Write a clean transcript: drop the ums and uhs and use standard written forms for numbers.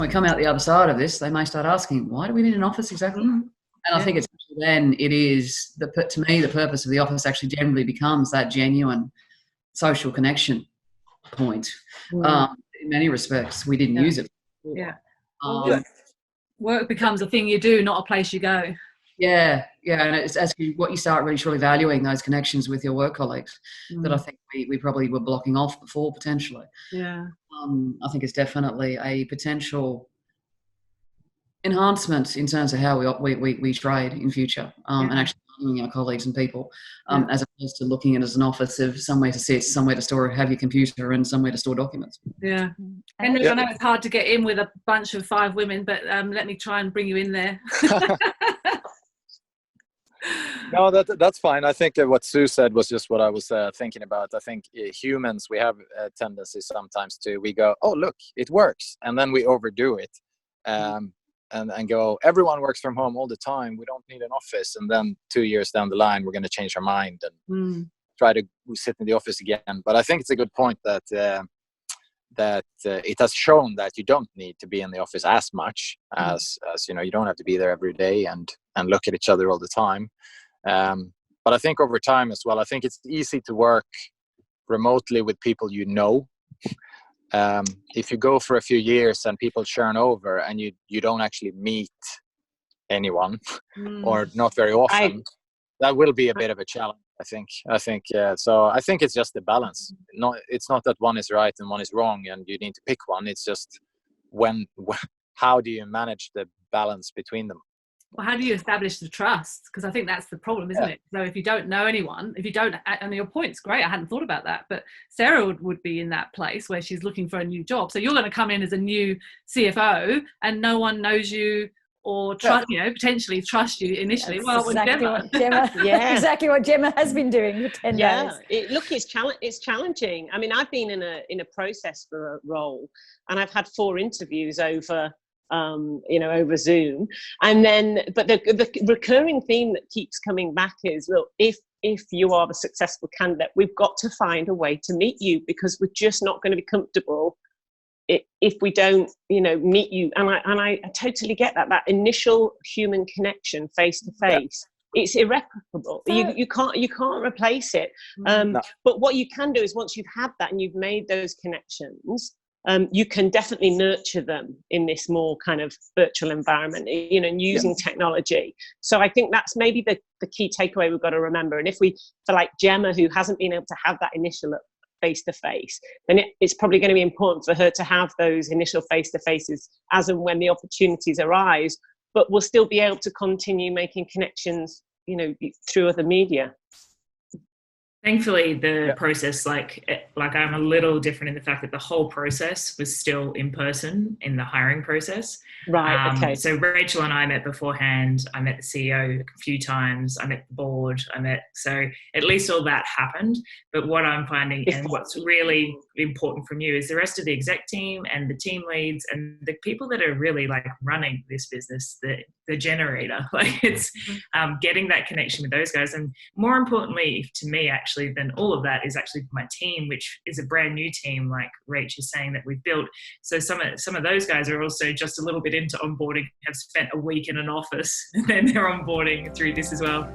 when we come out the other side of this, they may start asking, why do we need an office exactly? And I think it's then it is, to me, the purpose of the office actually generally becomes that genuine social connection point. In many respects, we didn't use it before. Work becomes a thing you do, not a place you go. And it's actually what you start really truly valuing, those connections with your work colleagues that I think we probably were blocking off before potentially. I think it's definitely a potential enhancement in terms of how we trade in future, and actually valuing our colleagues and people, as opposed to looking at it as an office of somewhere to sit, somewhere to store, have your computer, and somewhere to store documents. And I know it's hard to get in with a bunch of 5 women, but let me try and bring you in there. No, that's fine. I think what Sue said was just what I was thinking about. I think humans, we have a tendency sometimes we go, oh, look, it works. And then we overdo it and go, everyone works from home all the time. We don't need an office. And then 2 years down the line, we're going to change our mind and try to sit in the office again. But I think it's a good point that it has shown that you don't need to be in the office as much as you don't have to be there every day and look at each other all the time. But I think over time as well, I think it's easy to work remotely with people if you go for a few years and people churn over and you don't actually meet anyone or not very often, that will be a bit of a challenge. So I think it's just the balance. It's not that one is right and one is wrong and you need to pick one. It's just how do you manage the balance between them? Well, how do you establish the trust? Because I think that's the problem, isn't it? So if you don't know anyone, and your point's great, I hadn't thought about that, but Sarah would be in that place where she's looking for a new job. So you're going to come in as a new CFO and no one knows you or potentially trust you initially. That's exactly what Gemma has been doing for 10 days. It's challenging. I mean, I've been in a process for a role, and I've had 4 interviews over Zoom, and then but the recurring theme that keeps coming back is, look, if you are the successful candidate, we've got to find a way to meet you, because we're just not going to be comfortable if we don't meet you. And I totally get that initial human connection face to face. It's irreparable. You can't replace it. But what you can do is, once you've had that and you've made those connections, you can definitely nurture them in this more kind of virtual environment, and using technology. So I think that's maybe the key takeaway we've got to remember. And if for like Gemma, who hasn't been able to have that initial face-to-face, then it's probably going to be important for her to have those initial face-to-faces as and when the opportunities arise, but we'll still be able to continue making connections, through other media. Thankfully, the process, like I'm a little different in the fact that the whole process was still in person in the hiring process. Right. Okay. So Rachel and I met beforehand. I met the CEO a few times. I met the board. So at least all that happened. But what I'm finding, and what's really important from you, is the rest of the exec team and the team leads and the people that are really like running this business, the generator. Like it's getting that connection with those guys, and more importantly to me, actually, than all of that, is actually my team, which is a brand new team, like Rach is saying, that we've built. So some of those guys are also just a little bit into onboarding, have spent a week in an office, and then they're onboarding through this as well.